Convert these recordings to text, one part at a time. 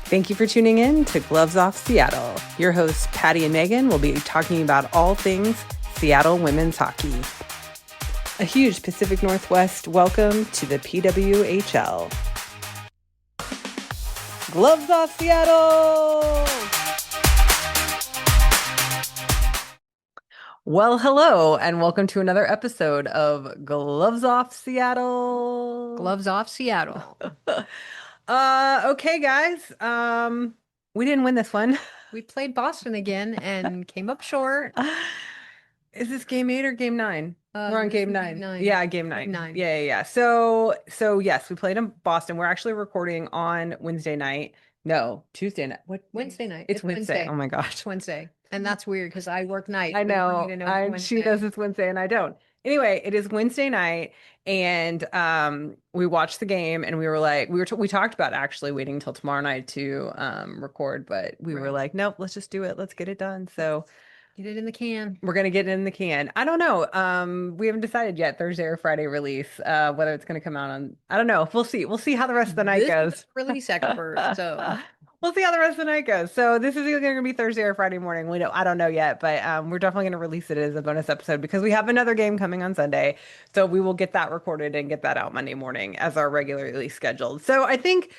Thank you for tuning in to Gloves Off Seattle. Your hosts, Patti and Meagan, will be talking about all things Seattle women's hockey. A huge Pacific Northwest welcome to the PWHL. Gloves Off Seattle! Well, hello, and welcome to another episode of Gloves Off Seattle. Gloves Off Seattle. Okay, guys. We didn't win this one. We played Boston again and came up short. Is this game 8 or game 9? We're on game 9. Game 9. Yeah, game 9. Yeah. So yes, we played in Boston. We're actually recording on Wednesday night. No, Tuesday night. What? Wednesday night. It's Wednesday. Oh my gosh. It's Wednesday. And that's weird because I work night. I know. She knows it's Wednesday and I don't. Anyway, it is Wednesday night, and we watched the game, and we were like, we talked about actually waiting until tomorrow night to record, but we were like, nope, let's just do it. Let's get it done. So get it in the can. we're gonna get it in the can. I don't know. We haven't decided yet, Thursday or Friday release, whether it's gonna come out on. I don't know. We'll see. We'll see how the rest of the night goes. Release expert. So we'll see how the rest of the night goes. So this is either going to be Thursday or Friday morning. I don't know yet, but we're definitely going to release it as a bonus episode because we have another game coming on Sunday. So we will get that recorded and get that out Monday morning as our regularly scheduled. So I think,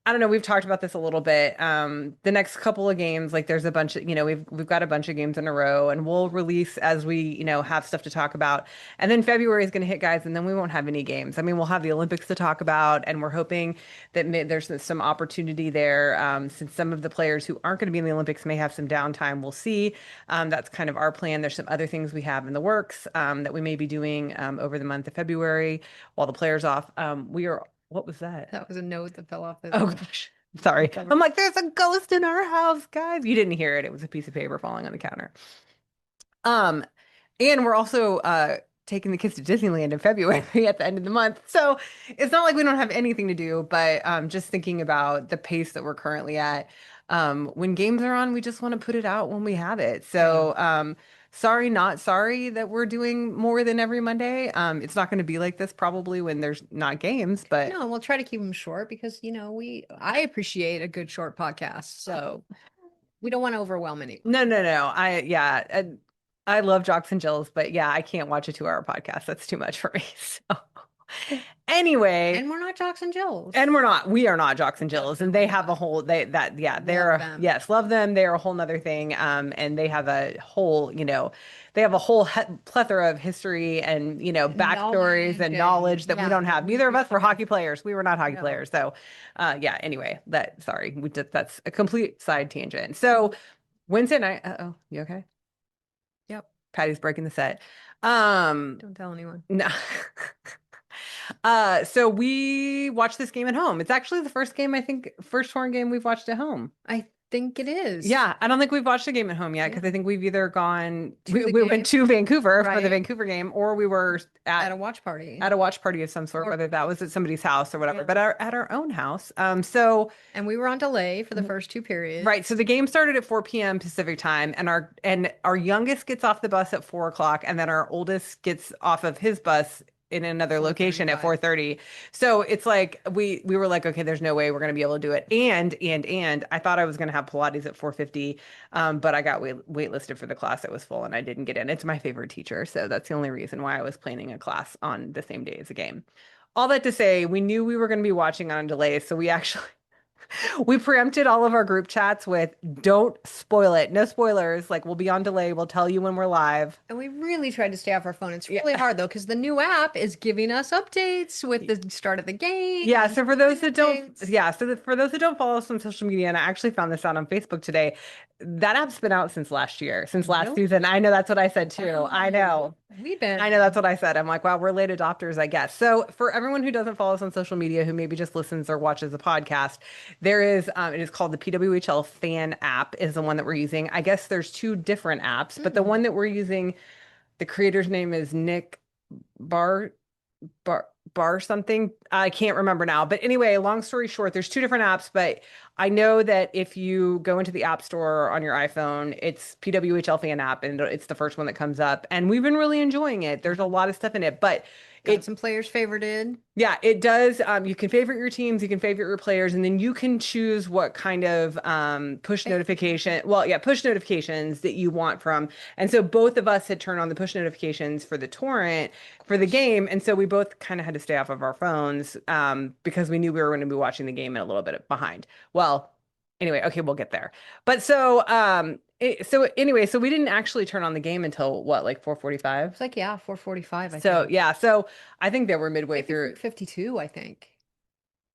I don't know, we've talked about this a little bit. The next couple of games, like there's a bunch of, we've got a bunch of games in a row, and we'll release as we, have stuff to talk about. And then February is going to hit, guys, and then we won't have any games. I mean, we'll have the Olympics to talk about, and we're hoping that there's some opportunity there, since some of the players who aren't going to be in the Olympics may have some downtime. We'll see. That's kind of our plan. There's some other things we have in the works that we may be doing over the month of February while the players off. What was that? That was a note that fell off. Oh gosh, sorry. I'm like, there's a ghost in our house, guys. You didn't hear it. It was a piece of paper falling on the counter. And we're also taking the kids to Disneyland in February at the end of the month. So it's not like we don't have anything to do, but just thinking about the pace that we're currently at. When games are on, we just want to put it out when we have it. So sorry, not sorry that we're doing more than every Monday. It's not going to be like this probably when there's not games, but no, we'll try to keep them short because I appreciate a good short podcast. So we don't want to overwhelm anyone. No. I love Jocks and Jills, but yeah, I can't watch a 2-hour podcast. That's too much for me. So anyway, and we're not Jocks and Jills. We are not Jocks and Jills, and they have a whole they're love them. They're a whole nother thing. And they have a whole, they have a whole plethora of history and, backstories and knowledge that we don't have. Neither of us were hockey players. We were not hockey players. So, anyway, that's a complete side tangent. So Wednesday night, you okay? Yep. Patty's breaking the set. Don't tell anyone. No. So we watched this game at home. It's actually the first foreign game we've watched at home. I think it is. Yeah, I don't think we've watched a game at home yet because I think we've either gone we went to Vancouver for the Vancouver game, or we were at a watch party. At a watch party of some sort, whether that was at somebody's house or whatever, but at our own house. And we were on delay for the first 2 periods. Right. So the game started at 4 p.m. Pacific time, and our youngest gets off the bus at 4 o'clock, and then our oldest gets off of his bus in another location at 4:30. So it's like we were like, okay, there's no way we're going to be able to do it. And I thought I was going to have Pilates at 4:50, but I got waitlisted for the class that was full, and I didn't get in. It's my favorite teacher, so that's the only reason why I was planning a class on the same day as a game. All that to say, we knew we were going to be watching on a delay, so we actually we preempted all of our group chats with don't spoil it. No spoilers. Like, we'll be on delay. We'll tell you when we're live. And we really tried to stay off our phone. It's really hard though, because the new app is giving us updates with the start of the game. Yeah. So for those that don't follow us on social media, and I actually found this out on Facebook today, that app's been out since last season. I know that's what I said too. I know. I know that's what I said. I'm like, wow, we're late adopters, I guess. So for everyone who doesn't follow us on social media, who maybe just listens or watches the podcast, there is, it is called the PWHL fan app is the one that we're using. I guess there's 2 different apps, but the one that we're using, the creator's name is Nick Bar something. I can't remember now. But anyway, long story short, there's 2 different apps, but I know that if you go into the App Store on your iPhone, it's PWHL fan app, and it's the first one that comes up. And we've been really enjoying it. There's a lot of stuff in it, but Got It some players favorited. Yeah, it does. You can favorite your teams, you can favorite your players, and then you can choose what kind of push Hey, notification. Well, yeah, push notifications that you want from. And so both of us had turned on the push notifications for the torrent of for the course. game, and so we both kind of had to stay off of our phones because we knew we were going to be watching the game and a little bit behind. Well, anyway, okay, we'll get there. But so anyway, so we didn't actually turn on the game until what, like 4:45? It's like, yeah, 4:45, I So think. yeah, so I think they were midway Maybe through. 4:52, I think.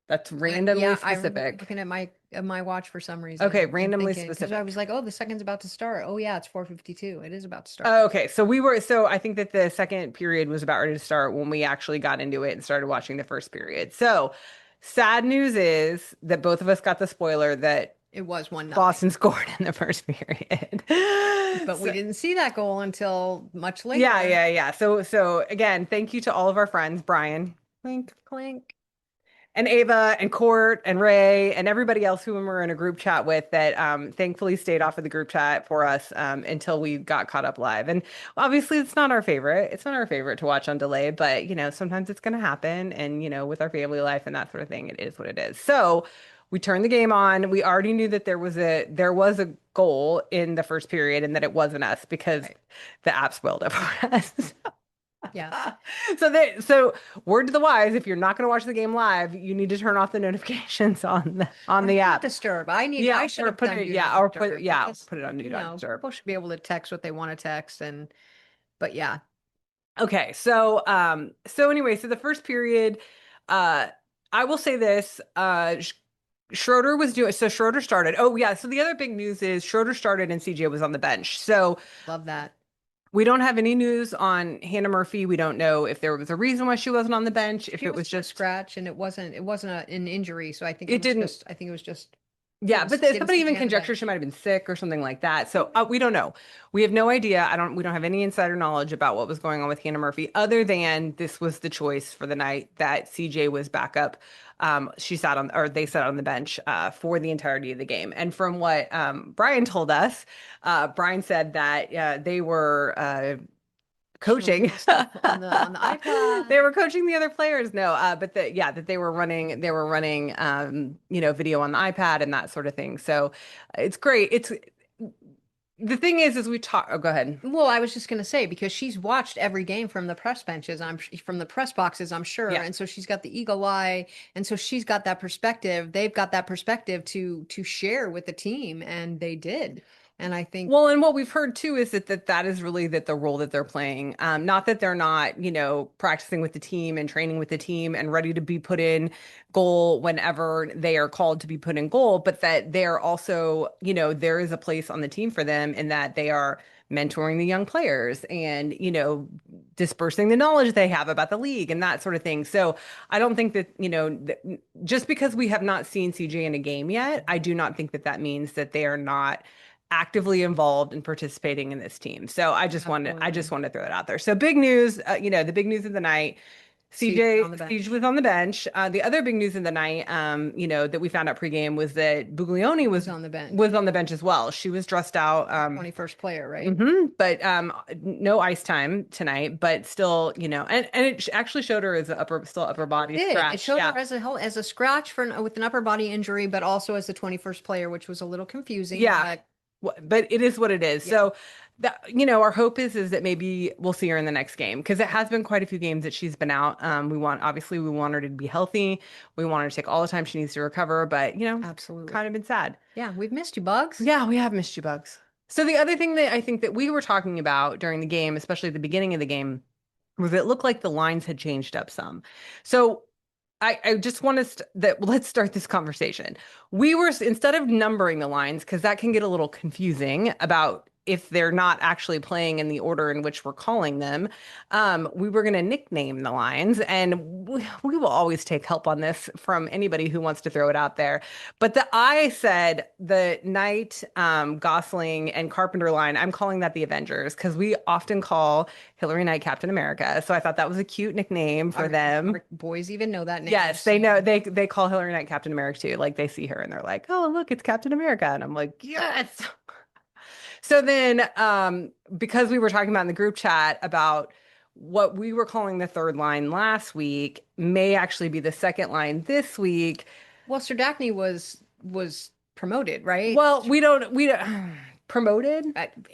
That's randomly Yeah, I'm specific. looking at my watch for some Okay, reason and randomly thinking because I was specific. like, oh, the second's about to start. Oh yeah, it's 4:52. It is about to start. Okay, so I think that the second period was about ready to start when we actually got into it and started watching the first period. So, sad news is that both of us got the spoiler that It was 1-0. Boston scored in the first period. But we So, didn't see that goal until much yeah, later. yeah, yeah. So again, thank you to all of our friends, Brian. Wink. Clink. And Ava and Court and Ray and everybody else who we were in a group chat with that thankfully stayed off of the group chat for us until we got caught up live. And obviously, it's not our favorite. It's not our favorite to watch on delay, but sometimes it's going to happen. And with our family life and that sort of thing, it is what it is. So we turned the game on. We already knew that there was a goal in the first period and that it wasn't us because Right. the app spoiled it for us. Yes. So word to the wise, if you're not going to watch the game live, you need to turn off the notifications on Or the do not app. disturb. Yeah, I should or have put done it do yeah, not or disturb because, put it on do not disturb. people should be able to text what they want to text but yeah, Okay, so anyway, so the first period, uh I will say this, Schroeder was doing so Schroeder started. Oh yeah, so the other big news is Schroeder started and CJ was on the bench. So love that. we don't have any news on Hannah Murphy. We don't know if there was a reason why she wasn't on the bench, if She it was was a just scratch and it wasn't an injury, so it didn't. I think it was just Yeah, but getting somebody even CJ on the conjectures she bench. might have been sick or something like that. So we don't know. We have no idea. We don't have any insider knowledge about what was going on with Hannah Murphy, other than this was the choice for the night that CJ was back up. She sat on, or they sat on the bench for the entirety of the game. And from what Brian told us, Brian said that they were Showing coaching. little stuff on the They iPad. were coaching the other players. No, but that they were running video on the iPad and that sort of thing. So it's great. It's the thing is we talk. Oh, go ahead. Well, I was just going to say because she's watched every game from the press benches, from the press boxes, I'm sure, Yeah. and so she's got the eagle eye, and so she's got that perspective. They've got that perspective to share with the team, and they did. And I think Well, and what we've heard too is that is really that the role that they're playing. Not that they're not, practicing with the team and training with the team and ready to be put in goal whenever they are called to be put in goal, but that they're also, there is a place on the team for them in that they are mentoring the young players and, dispersing the knowledge they have about the league and that sort of thing. So I don't think that, just because we have not seen CJ in a game yet, I do not think that that means that they are not actively involved in participating in this team. So I just absolutely want to throw that out there. So big news, the big news of the night, Siege on the Siege bench. was on the bench. The other big news of the night, that we found out pregame was that Buglioni Was was on the bench. was on the bench as well. She was dressed out. 21st player, right? But no ice time tonight, but still, and it actually showed her as a still upper It body did. It scratch. showed Yeah. her as a whole as a scratch with an upper body injury, but also as the 21st player, which was a little confusing. Yeah. But But it is what it is. yeah, So that our hope is that maybe we'll see her in the next game because it has been quite a few games that she's been out. We want her to be healthy. We want her to take all the time she needs to recover, but absolutely. kind of been sad. Yeah, we've missed you, Bugs. Yeah, we have missed you, Bugs. So the other thing that I think that we were talking about during the game, especially at the beginning of the game, was it looked like the lines had changed up some. So I just want that let's start this conversation. We were instead of numbering the lines, because that can get a little confusing about if they're not actually playing in the order in which we're calling them, we were going to nickname the lines, and we will always take help on this from anybody who wants to throw it out there. But I said the Knight, Gosling, and Carpenter line, I'm calling that the Avengers because we often call Hillary Knight Captain America. So I thought that was a cute nickname for them. Our boys even know that name. Yes, they know they call Hillary Knight Captain America too. Like they see her and they're like, "Oh, look, it's Captain America." And I'm like, "Yes." So then because we were talking about in the group chat about what we were calling the third line last week may actually be the second line this week. Well, Serdachny was promoted, right? Well, we don't promoted,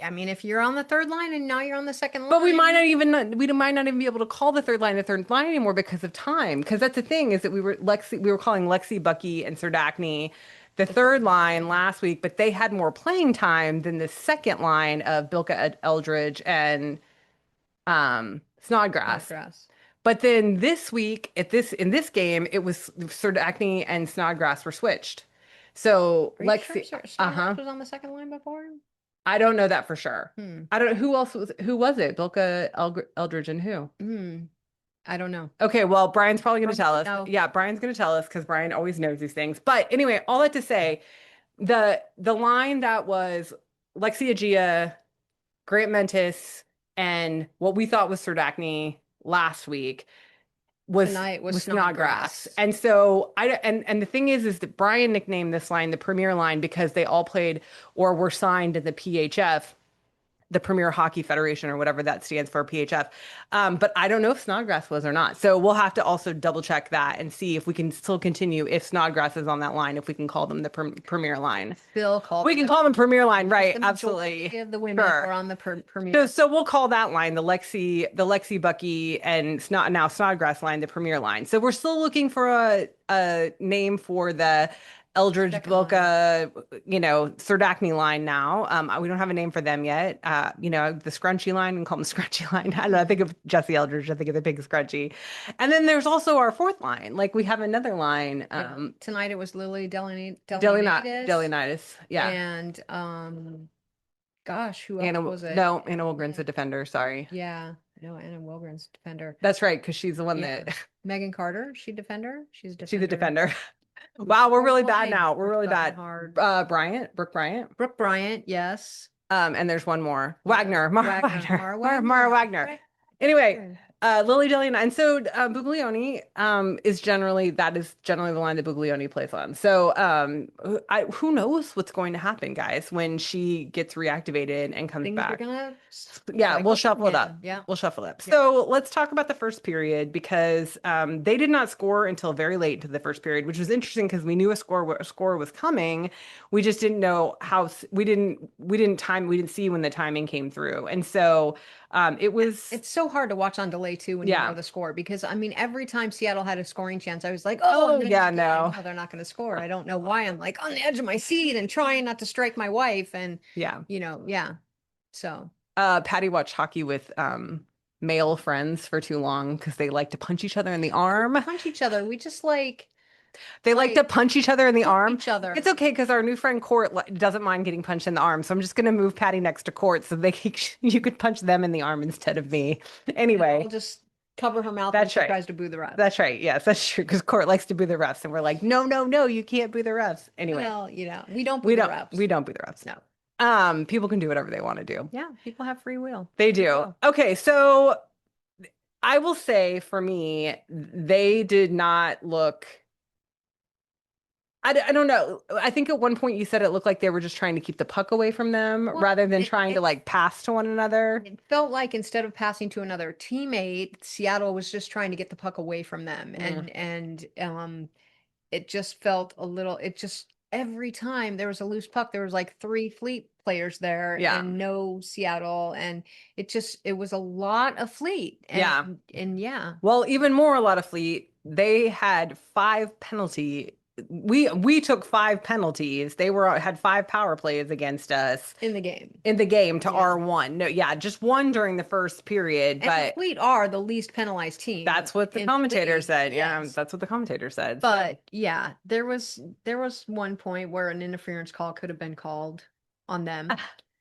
I mean, if you're on the third line and now you're on the second but line, we might not even be able to call the third line anymore because of time. Because that's the thing is that we were calling Lexi, Bucky, and Serdachny the third line last week, but they had more playing time than the second line of Bilka, Eldridge, and Snodgrass. Snodgrass. But then this week in this game, it was Serdachny and Snodgrass were switched. So Are you sure Lexi, Snodgrass was on the second line before? I don't know that for sure. Hmm. I don't know who was it? Bilka, Eldridge, and who? Hmm. I don't know. Okay, well, Brian's probably going to tell us. No. Yeah, Brian's going to tell us because Brian always knows these things. But anyway, all that to say, the line that was Lexi Agia, Grant Mentis, and what we thought was Serdachny last week Tonight was was Snodgrass. Snodgrass. And so and the thing is that Brian nicknamed this line the Premier line because they all played or were signed in the PHF, the Premier Hockey Federation or whatever that stands for, PHF. But I don't know if Snodgrass was or not. So we'll have to also double check that and see if we can still continue if Snodgrass is on that line, if we can call them the Premier line. Still called. We can call them Premier line, right? The Absolutely. majority of the women Sure. are on the Premier. So we'll call that line the Lexi Bucky and now Snodgrass line the Premier line. So we're still looking for a name for the Eldridge, Second Bilka, Serdachny line now. We don't have a name for them yet. The Scrunchy line, and call them the Scrunchy line. I don't know. I think of Jesse Eldridge. I think of the Big Scrunchy. And then there's also our fourth line. Like we have another line. Tonight it was Lily Delianitis. Yeah. And gosh, who else Anna, was it? no, Anna Wilgren's a defender. Sorry. Yeah, no, Anna Wilgren's defender. That's right, because she's the one Yeah. that Megan Carter, she defender. She's a defender. she's a defender. Wow, we're really bad now. We're We're really bad. hard. Brooke Bryant. Brooke Bryant, yes. And there's one more. Yeah. Wagner. Mara Wagner. Mara Wagner. Right. Anyway, Lily Delian. And so Buglioni is generally the line that Buglioni plays on. So who knows what's going to happen, guys, when she gets reactivated and comes Things back. are gonna Yeah, we'll cycle shuffle it up. again. Yeah. We'll shuffle it up. Yeah. So let's talk about the first period because they did not score until very late into the first period, which was interesting because we knew a score was coming. We just didn't know how we didn't see when the timing came through. And so It's so hard to watch on delay too when you Yeah. know the score because I mean every time Seattle had a scoring chance, I was like, Oh, I'm yeah, gonna- no. I know they're not going to score. I don't know why. I'm like on the edge of my seat and trying not to strike my wife, and yeah. yeah. So Patty watched hockey with male friends for too long because they like to punch each other in the arm. punch each other. We just like They like to punch each other in the hit arm. each other. It's okay because our new friend Court doesn't mind getting punched in the arm. So I'm just going to move Patty next to Court so you could punch them in the arm instead of me. Anyway, I'll just cover her mouth That's and she right. tries to boo the ref. that's right. Yes, that's true because Court likes to boo the refs and we're like, no, no, no, you can't boo the refs. Anyway, Well, we don't boo we the don't refs. we don't boo the refs. No. People can do whatever they want to do. Yeah, people have free will. They do. will. Okay, so I will say for me, they did not look. I don't know. I think at one point you said it looked like they were just trying to keep the puck away from them Well, rather than trying to like pass to one another. It felt like instead of passing to another teammate, Seattle was just trying to get the puck away from them. And it just felt a little, it just every time there was a loose puck, there was like 3 Fleet players there Yeah. and no Seattle. And it was a lot of Fleet. Yeah. And yeah, Well, even more a lot of Fleet. They had 5 penalty. We took 5 penalties. They had 5 power plays against us in the game. to Yeah. our 1. No, yeah, just 1 during the first period, And the but Fleet are the least penalized team. that's what the in commentator Fleet, said. Yeah, yes. that's what the commentator said. But yeah, there was one point where an interference call could have been called on them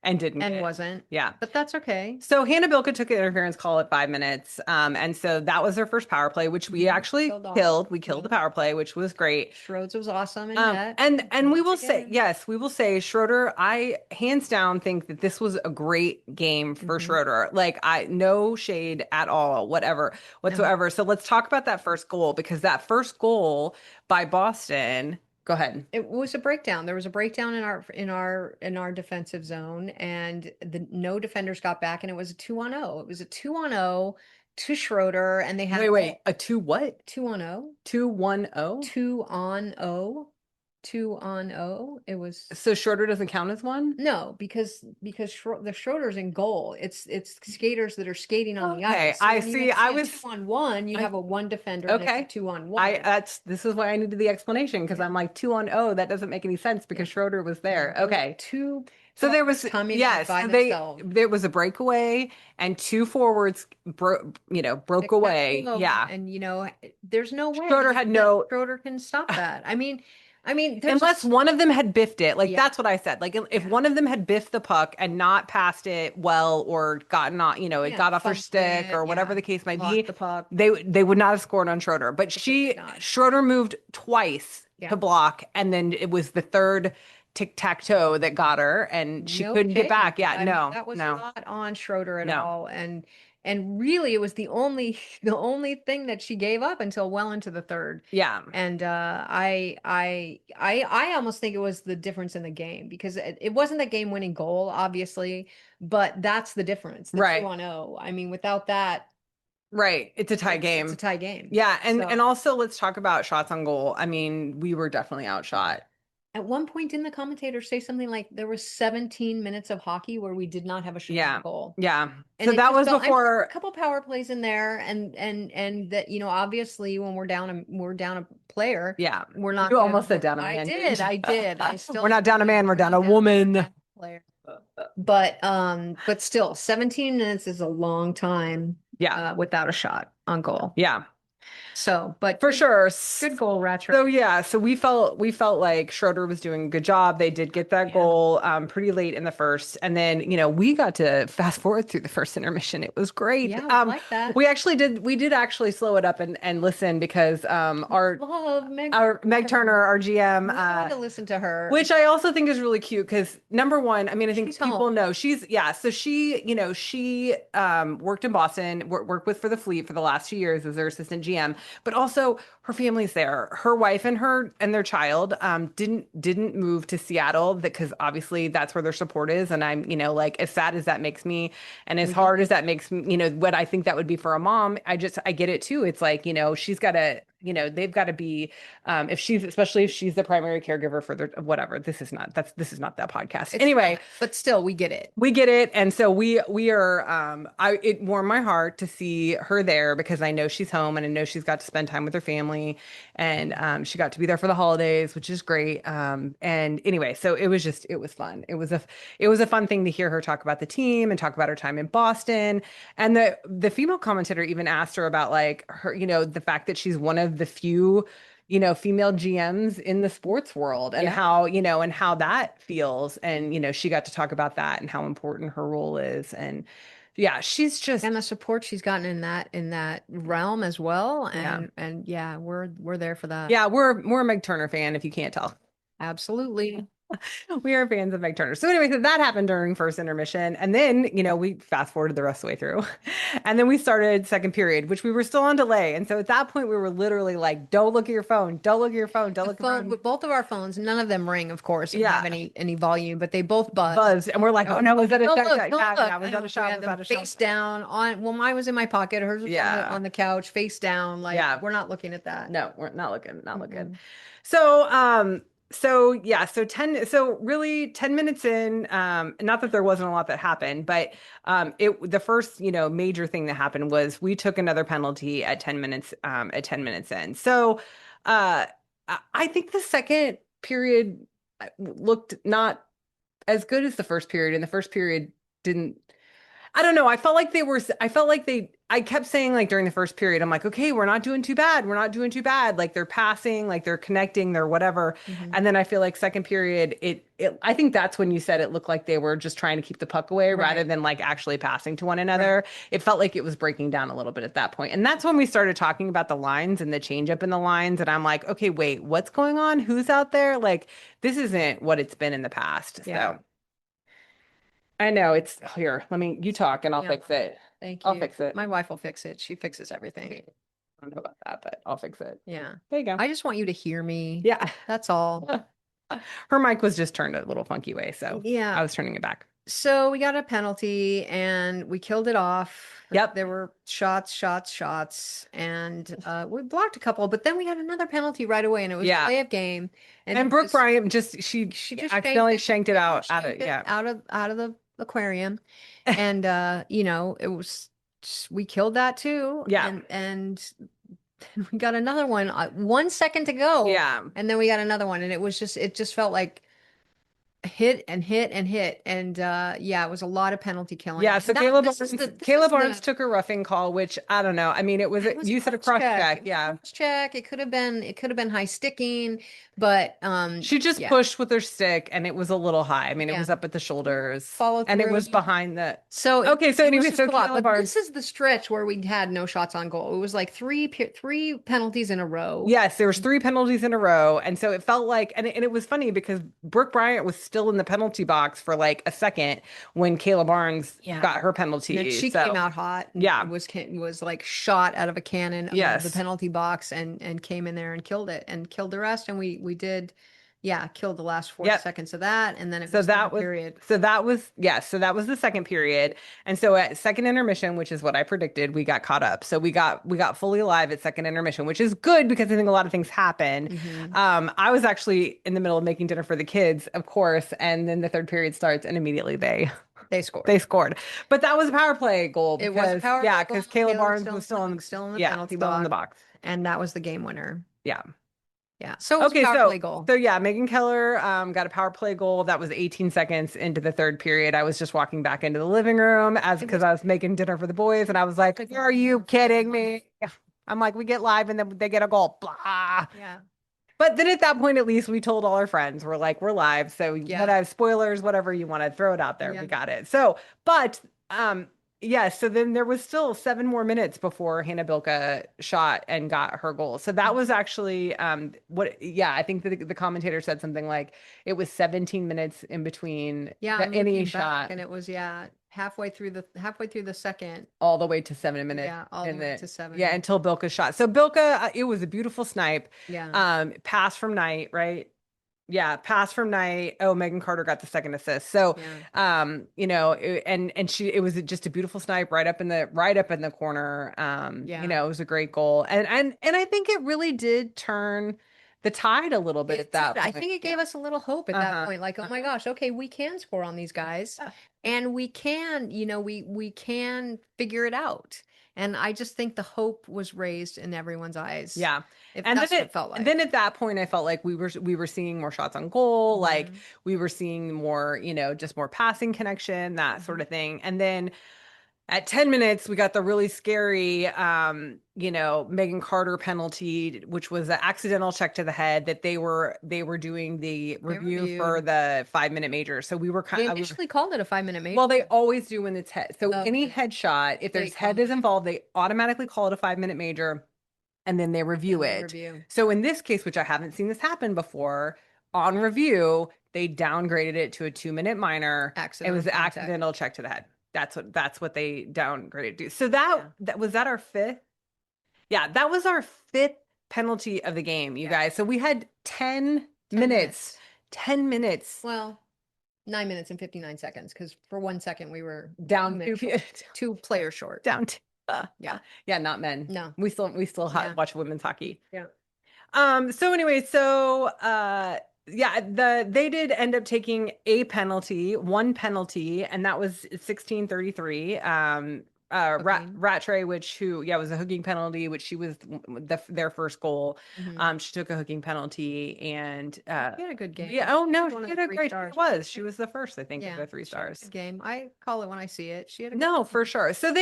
and didn't and get it. wasn't. Yeah. But that's okay. So Hannah Bilka took an interference call at 5 minutes. And so that was their first power play, which we actually Killed off. killed. We killed Yeah. the power play, which was great. Schroeder was awesome in net. And we will once say, again. yes, we will say Schroeder, I hands down think that this was a great game for Mhm. Schroeder. Like no shade at all, whatsoever. So let's talk about that first goal because that first goal by Boston, go ahead. It was a breakdown. There was a breakdown in our defensive zone, and no defenders got back, and it was a 2-on-0. It was a 2-on-0, to Schroeder, and they had Wait, a two what? 2-on-0, 2-1-0? 2-on-0, 2-on-0. It was So Schroeder doesn't count as one? no, because the Schroeder's in goal. It's skaters that are skating on the Okay, ice. So I when you see. I see a was 2-on-1, you I have a one defender and it's a okay. 2-on-1. This is why I needed the explanation because Yeah. I'm like 2-0. That doesn't make any sense Yeah. because Schroeder was there. No, there were Okay. two So there pucks was, coming in yes, by so themselves. there was a breakaway and two forwards broke Tic tac away. toe, Yeah. and there's no Schroeder way had that no, Schroeder can stop that. I mean, unless one of them had biffed it. Like yeah, that's what I said. Like if yeah, one of them had biffed the puck and not passed it well or gotten on, it yeah, got off their fumbled stick it, or whatever yeah, the case might lost be, the puck, they would not have scored on Schroeder. But but they did not. Schroeder moved twice Yeah, to block, and then it was the third tic-tac-toe that got her, and she no couldn't get kidding. back. Yeah, I mean, no, that was no, not on Schroeder at no. all, and really, it was the only the only thing that she gave up until well into the third. Yeah. And I almost think it was the difference in the game because it wasn't the game-winning goal, obviously, but that's the difference, the Right. 2-on-0. I mean, without that, Right. It's a tie it's a game. tie game. Yeah, and So also let's talk about shots on goal. I mean, we were definitely outshot. at one point, didn't the commentator say something like there was 17 minutes of hockey where we did not have a shot on Yeah. goal? Yeah. And So it that just was felt, I mean, there were a before, couple power plays in there, and that obviously when we're down a player, yeah. we're not You gonna. almost said down a I man, did, didn't you? I did. I We're still not down a stand. man, we're We're down not a down a woman. player, but still, 17 minutes is a long time Yeah. without a shot on goal. Yeah. So, but For sure. good goal, Ratcher. So yeah, so we felt like Schroeder was doing a good job. They did get that Yeah. goal pretty late in the first, and then we got to fast forward through the first intermission. It was great. Yeah, we like that. We did actually slow it up and listen because Love Meg. our Meg Turner, our GM, We wanted to listen to her. which I also think is really cute because number one, I mean, I think She's people home. know so she worked in Boston, worked with for the Fleet for the last 2 years as their assistant GM, but also her family's there. Her wife and their child didn't move to Seattle because obviously that's where their support is. And I'm, like as sad as that makes me and as hard as that makes me, what I think that would be for a mom, I get it too. It's like, she's got to, they've got to be especially if she's the primary caregiver for their whatever. This is not that podcast. Anyway, But still, we get it. we get it. And so we are it warmed my heart to see her there because I know she's home and I know she's got to spend time with her family and she got to be there for the holidays, which is great. And anyway, so it was fun. It was a fun thing to hear her talk about the team and talk about her time in Boston. And the female commentator even asked her about like her, the fact that she's one of the few female GMs in the sports world and how that feels. And, she got to talk about that and how important her role is. And yeah, she's just, And the support she's gotten in that realm as well. yeah. And yeah, we're there for that. Yeah, we're a Meg Turner fan, if you can't tell. Absolutely. We are fans of Meg Turner. So anyway, so that happened during first intermission. And then, we fast forwarded the rest of the way through. And then we started second period, which we were still on delay. And so at that point, we were literally like, don't look at your phone. Don't look at your phone. Don't look at your phone. With both of our phones, none of them ring, of course, and Yeah. have any volume, but they both buzz. Buzzed. And we're like, oh no, was that a Don't shot? look, Yeah, don't look. yeah, was that a We shot? had Was them that a shot? face down well, mine was in my pocket, hers was Yeah. on the couch, face down. Like, Yeah. we're not looking at that. No, we're not looking, not Mhm. looking. So yeah, so really 10 minutes in, not that there wasn't a lot that happened, but the first, major thing that happened was we took another penalty at 10 minutes in. So I think the second period looked not as good as the first period, and the first period didn't. I don't know. I kept saying like during the first period, I'm like, okay, we're not doing too bad. We're not doing too bad. Like they're passing, like they're connecting, they're whatever. Mhm. And then I feel like second period, I think that's when you said it looked like they were just trying to keep the puck away rather Right. than like actually passing to one another. It felt like it was breaking down a little bit at that point. And that's when we started talking about the lines and the change up in the lines. And I'm like, okay, wait, what's going on? Who's out there? Like, this isn't what it's been in the past. Yeah. So I know it's here. You talk and I'll Yeah. fix it. Thank I'll you. fix it. My wife will fix it. She fixes everything. I don't know about that, but I'll fix it. Yeah. There you go. I just want you to hear me. Yeah. That's all. Her mic was just turned a little funky way, so Yeah. I was turning it back. So we got a penalty and we killed it off. Yep. There were shots, and we blocked a couple, but then we had another penalty right away, and it was Yeah. delay of game, and And it Brooke was Bryant she she just accidentally shanked it out of, shanked it yeah. out of the aquarium, and it was we killed that too, Yeah. and we got another one 1 second to go, Yeah. and then we got another one, and it just felt like hit and hit and hit, and yeah, it was a lot of penalty killing. Yeah, And so that this is Caleb Barnes the took a roughing call, which I don't know. I mean, it was a you said a cross cross check. check, It was a yeah. cross check. It could have been high sticking, but She just yeah, pushed with her stick and it was a little high. I mean, it yeah, was up at the shoulders follow and it through. was behind the. So Okay, so it was anyway, just so a lot. Caleb But this Barnes. is the stretch where we had no shots on goal. It was like three penalties in a row. Yes, there was three penalties in a row, and so it felt like, and it was funny because Brooke Bryant was still in the penalty box for like a second when Kayla Barnes Yeah. got her And then penalty. she came So out hot and yeah, was like shot out of a cannon above the yes, penalty box and came in there and killed it and killed the rest. And we did, yeah, killed the last 40 yep. seconds of that. And then it So was third that was period. so that was the second period. And so at second intermission, which is what I predicted, we got caught up. So we got fully alive at second intermission, which is good because I think a lot of things happen. Hmm. I was actually in the middle of making dinner for the kids, of course, and then the third period starts and immediately They scored. they scored. But that was a power play goal It was a because power yeah, play goal. because Kayla Caleb was Barnes was still in the yeah, penalty still in the box. box. And that was the game winner. Yeah. Yeah. So it was a Okay, power play goal. so yeah, Megan Keller got a power play goal. That was 18 seconds into the third period. I was just walking back into the living room as It because was I was making dinner for the boys, and I was like, "Are you kidding me?" I'm like, "We get live and then they get a goal." Blah. yeah. But then at that point, at least we told all our friends, we're like, we're live. So Yeah. whatever spoilers, whatever you want to throw it out there, Yeah. we got it. So, but yeah, so then there was still 7 more minutes before Hannah Bilka shot and got her goal. So that was actually I think the commentator said something like it was 17 minutes in between Yeah, the I'm any looking back, shot and it was halfway through the second. all the way to 7 minutes. Yeah, all the And way then to 7. yeah, until Bilka shot. So Bilka, it was a beautiful snipe. Yeah. Pass from Knight, right? Yeah, pass from Knight. Oh, Megan Carter got the second assist. So, Yeah. and she it was just a beautiful snipe right up in the corner. Yeah. It was a great goal. And I think it really did turn the tide a little bit It at that did. I point. think it Yeah. gave us a little hope at that Uh-huh. point. Like, oh my gosh, okay, we can score on these guys, Yeah. and we can, we can figure it out. And I just think the hope was raised in everyone's eyes. Yeah. If And that's what it felt and like. then at that point I felt like we were seeing more shots on goal, like Mhm. we were seeing more, just more passing connection, that sort Mhm. of thing. And then at 10 minutes, we got the really scary, Megan Carter penalty, which was an accidental check to the head that they were doing the They review for reviewed. the 5 minute major. So we were They kind of, initially called it a 5-minute well, they major. always do when it's head. So No, any headshot, if they there's head is involved, they automatically call it a 5 minute major and then they review then they it. review. So in this case, which I haven't seen this happen before, on review, they downgraded it to a 2 minute minor. It was Accidental an contact. accidental check to the head. That's what they downgraded to. So Yeah. that was that our fifth? Yeah, that was our fifth penalty of the game, you Yeah. guys. So we had 10 10 minutes. 10 minutes Well, 9 minutes and 59 seconds, because for 1 second we were down minutes two, short, 2 players short. down to Yeah. yeah, not men. No. We still Yeah. watch women's hockey. Yeah. So anyway, yeah, they did end up taking one penalty, and that was 16:33. Hooking. Rattray, was a hooking penalty, which she was their first goal. Mhm. She took a hooking penalty, and She had a good game. yeah, oh no, She was one she of had the a three great. stars. She was the first, I think, of Yeah. the three She had a stars. good game. I call it when I see it. She had a good No, for sure. So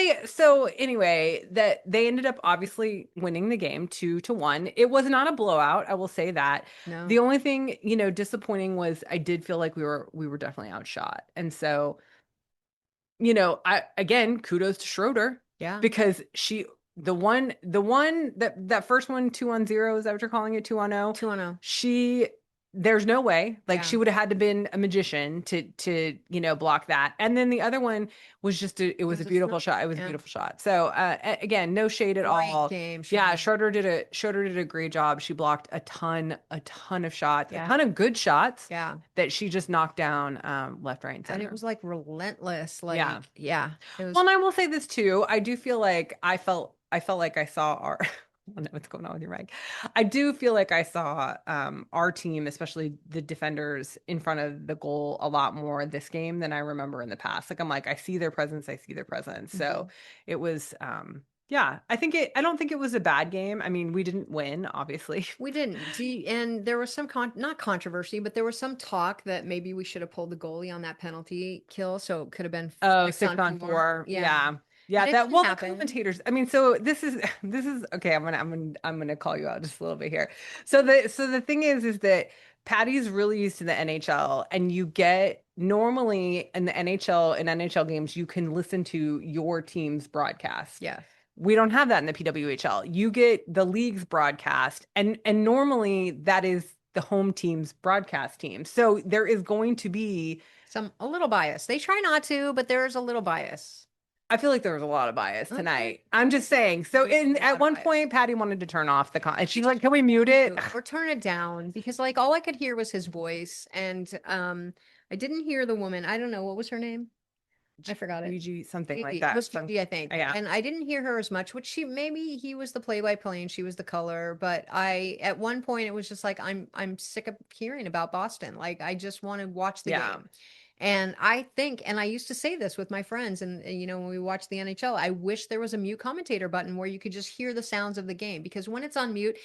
anyway, that they ended up obviously winning the game 2-1. It was not a blowout, I will say that. No. The only thing, disappointing was I did feel like we were definitely outshot. And so, I again, kudos to Schroeder Yeah. because the one that first one 2-0, is that what you're calling it? 2-0? 2-0. She there's no way. Like Yeah. she would have had to been a magician to block that. And then the other one was it It was was a a beautiful stroke. shot. It was a Yeah. beautiful shot. So again, no shade at Great all. game, Yeah, Schroeder. Schroeder did a great job. She blocked a ton of shots, a Yeah. ton of good shots Yeah. that she just knocked down left, right, and And it center. was like relentless. Yeah. Like, yeah, it Well, was and I will say this too. I do feel like I felt like I saw our I don't know what's going on with your mic. I do feel like I saw our team, especially the defenders, in front of the goal a lot more this game than I remember in the past. Like I'm like, I see their presence, I see their presence. So Mhm. it was yeah, I don't think it was a bad game. I mean, we didn't win, obviously. We didn't. And there was some not controversy, but there was some talk that maybe we should have pulled the goalie on that penalty kill, so it could have been Oh, 6 six on on 4. four. Yeah. Yeah. Yeah, And it that can well the happen. commentators. I mean, so this is okay, I'm gonna call you out just a little bit here. So the thing is that Patty's really used to the NHL and you get normally in the NHL in NHL games you can listen to your team's broadcast. Yes. We don't have that in the PWHL. You get the league's broadcast and normally that is the home team's broadcast team. So there is going to be A little bias. They try not to, but there is a little bias. I feel like there was a lot of bias Okay. tonight. I'm just saying. So There's a in lot at of one bias. point, Patty wanted to turn off the and she's like, "Can we mute it?" Or turn it down because like all I could hear was his voice and I didn't hear the woman. I don't know what was her name. I forgot it. Gigi, something like Gigi. It that. was Gigi, I think. Yeah, And I didn't hear her as much, which she maybe he was the play-by-play and she was the color, but I at one point it was just like I'm sick of hearing about Boston. Like I just want to watch the yeah. game. And I think, and I used to say this with my friends, and when we watch the NHL, I wish there was a mute commentator button where you could just hear the sounds of the game because when it's on mute,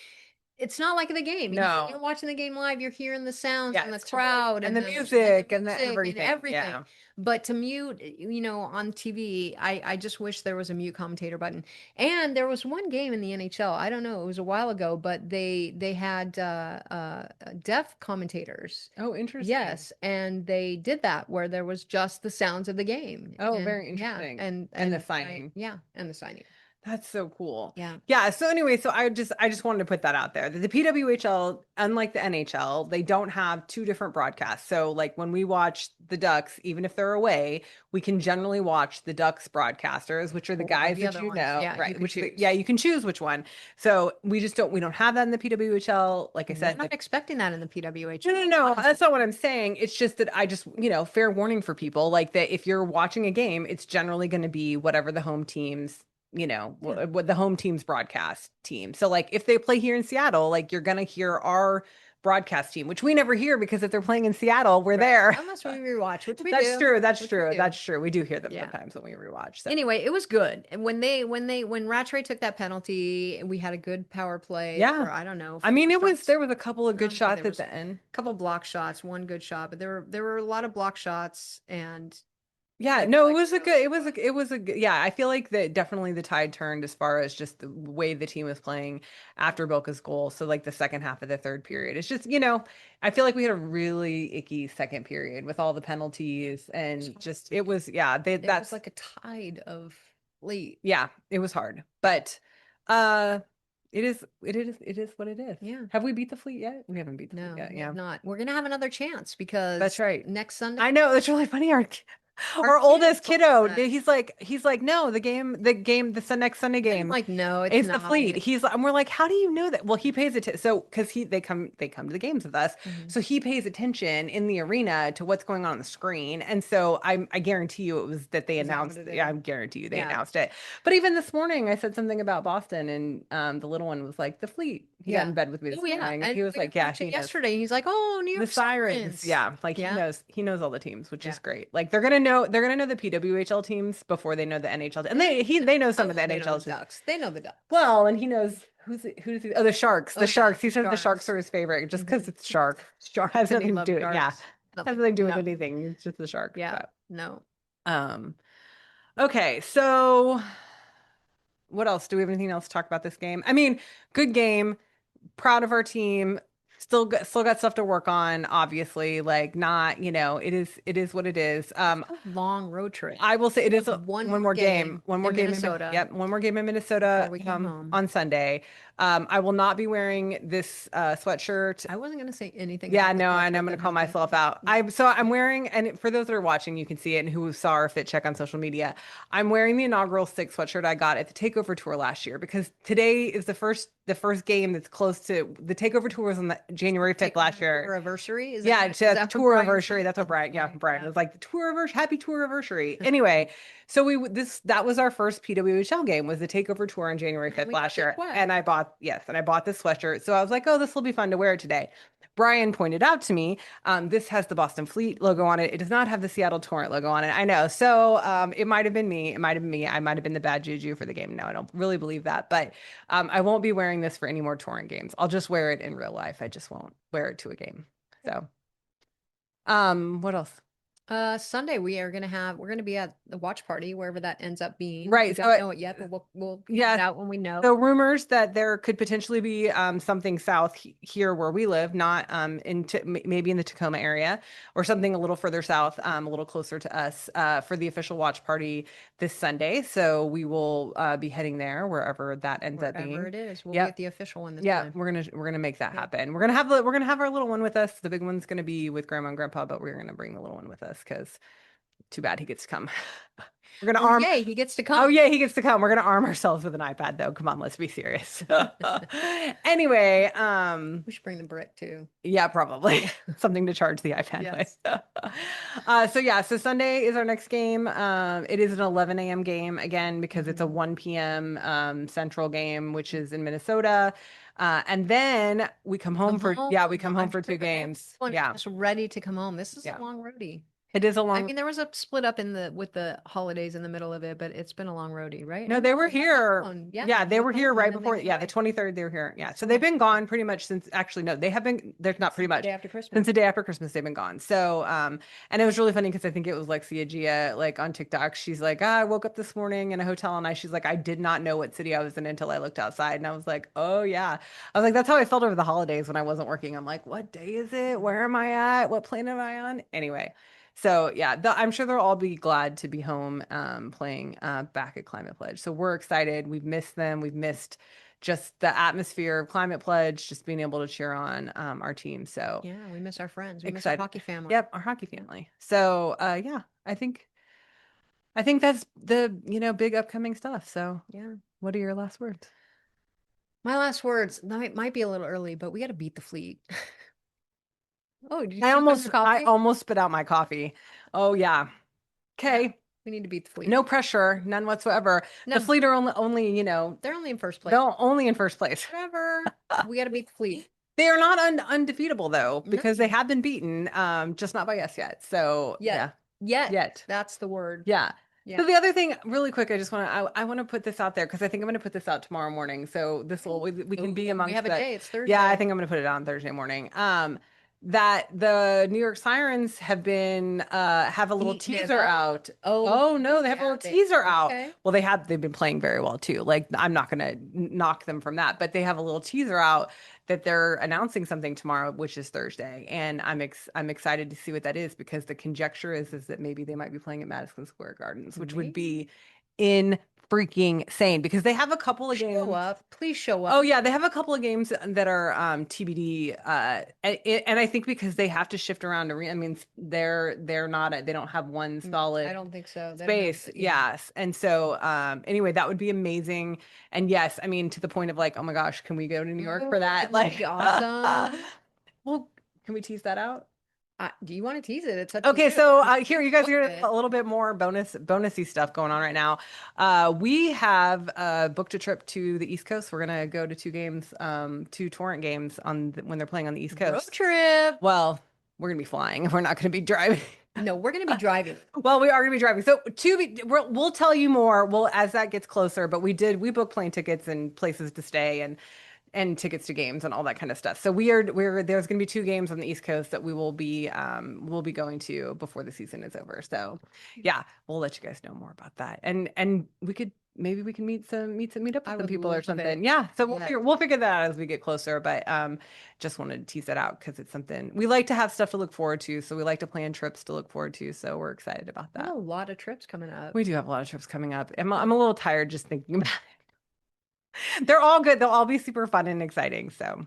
it's not like the game. You're No, watching the game live, you're hearing the sounds yeah, and the it's totally crowd and the and the music and the music and everything. everything. Yeah, But to mute, on TV, I just wish there was a mute commentator button. And there was one game in the NHL, I don't know, it was a while ago, but they had deaf commentators. oh, interesting. Yes, and they did that where there was just the sounds of the game. Oh, And very yeah, interesting. and And the and signing. and the signing. That's so cool. Yeah. Yeah. So anyway, so I just wanted to put that out there. The PWHL, unlike the NHL, they don't have two different broadcasts. So like when we watch the Ducks, even if they're away, we can generally watch the Ducks broadcasters, which are the Or guys the that other you ones. know, Yeah, you right? could Yeah, choose. you can choose which one. So we don't have that in the PWHL. Like I We're said, not expecting that in the no, no, PWHL, no. honestly. That's not what I'm saying. It's just that I just, fair warning for people like that if you're watching a game, it's generally going to be whatever the home team's, Yeah. what the home team's broadcast team. So like if they play here in Seattle, like you're going to hear our broadcast team, which we never hear because if they're playing in Seattle, we're Right. there. Unless we rewatch, which we That's do. true. That's Which we true. do. That's true. We do hear them Yeah. sometimes when we rewatch. So Anyway, it was good. And when Rattray took that penalty, we had a good power play yeah. for, I don't know, I four mean, shots. there was a couple of good No, shots there at was the end. a couple block shots, one good shot, but there were a lot of block shots and Yeah, I feel no, like we really it was yeah, I feel like that definitely the tide turned as far as just the way the team was playing after Bilka's goal. So like the second half of the third period. It's just, I feel like we had a really icky second period with all the penalties it was and hard just to it keep. was yeah, It was that's like a tide of late. yeah, it was hard. Yeah. But it is what it is. Yeah. Have we beat the Fleet yet? We haven't beat the Fleet No, yet. we have Yeah. not. We're gonna have another chance That's because right. next Sunday I know it's really funny. our Our kid oldest told us kiddo, that. he's like, no, next Sunday And I'm game, like, no, it's it's the not. Fleet. And we're like, how do you know that? Well, he pays attention. So, because they come to the games with us, Mhm. so he pays attention in the arena to what's going on the screen. And so I guarantee you it was that they Is that what announced. it Yeah, I is? guarantee you they Yeah. announced it. But even this morning, I said something about Boston, and the little one was like, the Fleet. He got Yeah. in bed with me Oh this yeah. morning, and And he was we like, yeah, watched it he knows. yesterday. He's like, oh, New The York sirens, Sirens. yeah, like Yeah. he knows all the teams, which Yeah. is great. Like they're gonna know the PWHL teams before they know the NHL, and they know some Oh, of the they know NHL the teams. Ducks. They know the Ducks. Well, and he knows oh, the Sharks, Oh yeah, He says the Sharks Sharks. are his favorite just because Mhm. it's Shark. Has Sharks, and he nothing to loves do it. Yeah, sharks. has Nothing. nothing to do with Yeah. anything. It's just the Shark. Yeah. But No. um, okay, so what else? Do we have anything else to talk about this game? I mean, good game. Proud of our team. Still got stuff to work on, obviously. Like not, it is what it is. A long road trip. I will say it We is have one one more more game. game One more in game Minnesota yep, one more game in before Minnesota we come home. on Sunday. I will not be wearing this sweatshirt. I wasn't going to say anything Yeah, about the no, and sweatshirt I'm gonna that call has been. myself out. I'm wearing, and for those that are watching, you can see it, and who saw our fit check on social media. I'm wearing the inaugural Six sweatshirt I got at the Takeover Tour last year because today is the first game that's close to the Takeover Tour was on the January 5th last year. Tour anniversary. Yeah, Is it's that what tour Brian anniversary. said? That's what Brian, yeah, Okay, Brian yeah. was like the tour anniversary, happy tour anniversary. Anyway, so that was our first PWHL game was the Takeover Tour on January And 5th we got last the year. sweat. And I bought this sweatshirt. So I was like, oh, this will be fun to wear today. Brian pointed out to me, this has the Boston Fleet logo on it. It does not have the Seattle Torrent logo on it. I know. So it might have been me. It might have been me. I might have been the bad juju for the game. No, I don't really believe that. But I won't be wearing this for any more touring games. I'll just wear it in real life. I just won't wear it to a game. So, what else? Sunday we're gonna be at the watch party wherever that ends up being. We Right. don't know it yet, but we'll figure it Yeah. out when we know. So rumors that there could potentially be something south here where we live, not maybe in the Tacoma area, or something a little further south, a little closer to us, for the official watch party this Sunday. So we will be heading there wherever that ends up Wherever being. it is, we'll be at Yep. the official one this Yeah, time. we're gonna make that Okay. happen. We're gonna have our little one with us. The big one's gonna be with grandma and grandpa, but we're gonna bring the little one with us because too bad he gets to come. We're gonna Oh arm. yay, he gets to Oh come. yeah, he gets to come. We're gonna arm ourselves with an iPad though. Come on, let's be serious. Anyway, We should bring the brick too. yeah, probably something to charge the iPad Yes. with. So yeah, so Sunday is our next game. It is an 11 a.m. game again because it's a Mhm. 1 p.m. Central game, which is in Minnesota. And then we come home Come for home. yeah, we come home I'm for sure two games. everyone is Yeah, just ready to come home. This is yeah. a long roadie. It is a I long. mean, there was a split up in the with the holidays in the middle of it, but it's been a long roadie, right? No, Oh they no, were they got back here. on. Yeah, Yeah, they they got were here home and right then they before. came Yeah, the back. 23rd they were here. Yeah. So they've Oh, been gone pretty much since actually no, they have been there's not pretty since the much day after Christmas. since the day after Christmas they've been gone. So and it was really funny because I think it was Lexia Gia like on TikTok. She's like, I woke up this morning in a hotel and she's like, I did not know what city I was in until I looked outside. And I was like, oh yeah. I was like, that's how I felt over the holidays when I wasn't working. I'm like, what day is it? Where am I at? What planet am I on? Anyway. So yeah, I'm sure they'll all be glad to be home playing back at Climate Pledge. So we're excited. We've missed them. We've missed just the atmosphere of Climate Pledge, just being able to cheer on our team. So Yeah, we miss our friends. We miss our excited. hockey family. Yep, our hockey family. So yeah, I think that's the big upcoming stuff. So Yeah. what are your last words? My last words, might be a little early, but we got to beat the fleet. Oh, did you I choke on almost your I coffee? almost spit out my coffee. Oh yeah. Yeah, Okay. we need to beat the fleet. No pressure, none whatsoever. The No, fleet are only they're only in first place. they're only in first place. Whatever. We got to beat the fleet. They are not undefeatable though, No, because they have been beaten, just not by us yet. So yet, yeah, yet. yet, That's the word. yeah. Yeah. So the other thing, really quick, I want to put this out there because I think I'm going to put this out tomorrow morning. So we can Ooh, be we have amongst a that. day. It's Yeah, I Thursday. think I'm going to put it on Thursday morning. That the New York Sirens have a little Beaten it teaser up. out. Oh, Oh no, they have a yeah. little teaser out. Okay. Well, they've been playing very well too. Like I'm not going to knock them from that, but they have a little teaser out that they're announcing something tomorrow, which is Thursday, and I'm excited to see what that is because the conjecture is that maybe they might be playing at Madison Square Gardens, which would Maybe. be in freaking sane because they have a couple of Show games. up. Please show Oh up. yeah, they have a couple of games that are TBD, and I think because they have to shift around. I mean, they're not they don't have one I solid don't think so. They don't have, space. yeah. Yes, and so anyway, that would be amazing. And yes, I mean to the point of like, oh my gosh, can we go to New York for Oh, that? that would be Like, awesome. well, can we tease that out? Do you want to tease it? It's up to Okay, you. so here you guys Book hear a it. little bit more bonusy stuff going on right now. We have booked a trip to the East Coast. We're gonna go to two games, two torrent games when they're playing on the East Road Coast. trip. Well, we're gonna be flying. We're not gonna be driving. No, we're going to be driving. Well, we are gonna be driving. So we'll tell you more. We'll as that gets closer. But we booked plane tickets and places to stay and tickets to games and all that kind of stuff. So we're there's going to be two games on the East Coast that we'll be going to before the season is over. So yeah, we'll let you guys know more about that. And maybe we can meet up with I some would people or love something. it. Yeah. So Yes. we'll figure that out as we get closer. But just wanted to tease that out because it's something we like to have stuff to look forward to. So we like to plan trips to look forward to. So we're excited about We have that. a lot of trips coming up. We do have a lot of trips coming up. I'm a little tired just thinking about it. They're all good. They'll all be super fun and exciting. So,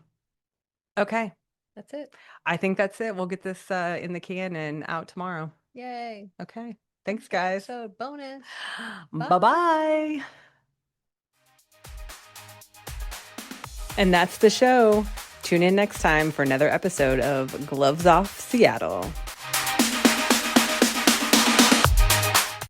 okay. That's it. I think that's it. We'll get this in the can and out tomorrow. Yay. Okay. Thanks, guys. Episode bonus. Bye Bye. bye. And that's the show. Tune in next time for another episode of Gloves Off Seattle.